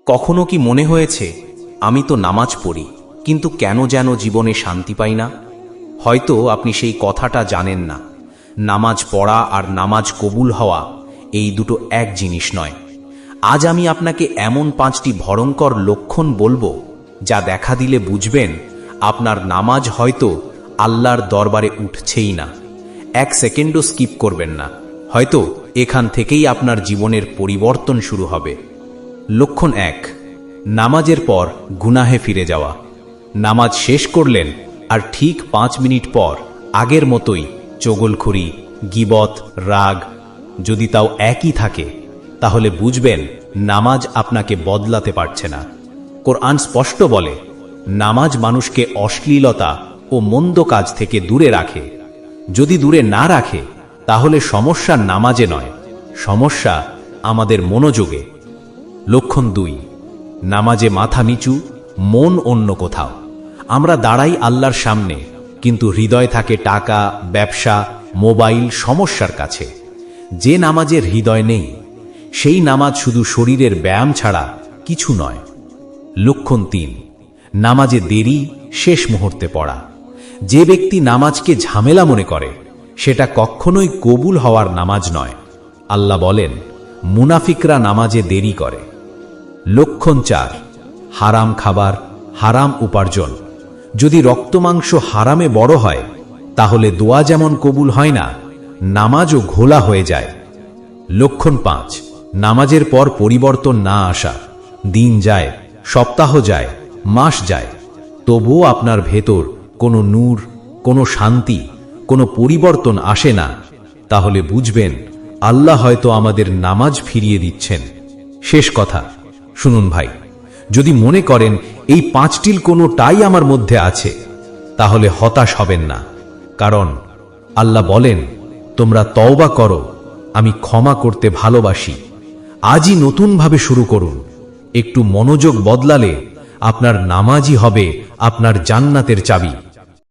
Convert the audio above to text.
কখনো কি মনে হয়েছে আমি তো নামাজ পড়ি, কিন্তু কেন যেন জীবনে শান্তি পাই না? হয়তো আপনি সেই কথাটা জানেন না। নামাজ পড়া আর নামাজ কবুল হওয়া এই দুটো এক জিনিস নয়। আজ আমি আপনাকে এমন 5টি ভয়ঙ্কর লক্ষণ বলবো, যা দেখা দিলে বুঝবেন আপনার নামাজ হয়তো আল্লাহর দরবারে উঠছেই না। 1 সেকেন্ডও স্কিপ করবেন না, হয়তো এখান থেকেই আপনার জীবনের পরিবর্তন শুরু হবে। লক্ষণ 1, নামাজের পর গুনাহে ফিরে যাওয়া। নামাজ শেষ করলেন আর ঠিক 5 মিনিট পর আগের মতোই চগলখড়ি, গীবত, রাগ। যদি তাও একই থাকে, তাহলে বুঝবেন নামাজ আপনাকে বদলাতে পারছে না। কোরআন স্পষ্ট বলে, নামাজ মানুষকে অশ্লীলতা ও মন্দ কাজ থেকে দূরে রাখে। যদি দূরে না রাখে, তাহলে সমস্যা নামাজে নয়, সমস্যা আমাদের মনোযোগে। লক্ষণ 2, নামাজে মাথা নিচু, মন অন্য কোথাও। আমরা দাঁড়াই আল্লাহর সামনে, কিন্তু হৃদয় থাকে টাকা, ব্যবসা, মোবাইল, সমস্যার কাছে। যে নামাজের হৃদয় নেই, সেই নামাজ শুধু শরীরের ব্যায়াম ছাড়া কিছু নয়। লক্ষণ 3, নামাজে দেরি, শেষ মুহূর্তে পড়া। যে ব্যক্তি নামাজকে ঝামেলা মনে করে, সেটা কখনোই কবুল হওয়ার নামাজ নয়। আল্লাহ বলেন, মুনাফিকরা নামাজে দেরি করে। লক্ষণ 4, হারাম খাবার, হারাম উপার্জন। যদি রক্তমাংস হারামে বড় হয়, তাহলে দোয়া যেমন কবুল হয় না, নামাজও ঘোলা হয়ে যায়। লক্ষণ 5, নামাজের পর পরিবর্তন না আসা। দিন যায়, সপ্তাহ যায়, মাস যায়, তবুও আপনার ভেতর কোনো নূর, কোনো শান্তি, কোনো পরিবর্তন আসে না। তাহলে বুঝবেন আল্লাহ হয়তো আমাদের নামাজ ফিরিয়ে দিচ্ছেন। শেষ কথা শুনুন ভাই, যদি মনে করেন এই 5টির কোনোটাই আমার মধ্যে আছে, তাহলে হতাশ হবেন না। কারণ আল্লাহ বলেন, তোমরা তওবা করো, আমি ক্ষমা করতে ভালোবাসি। আজই নতুনভাবে শুরু করুন। একটু মনোযোগ বদলালে আপনার নামাজই হবে আপনার জান্নাতের চাবি।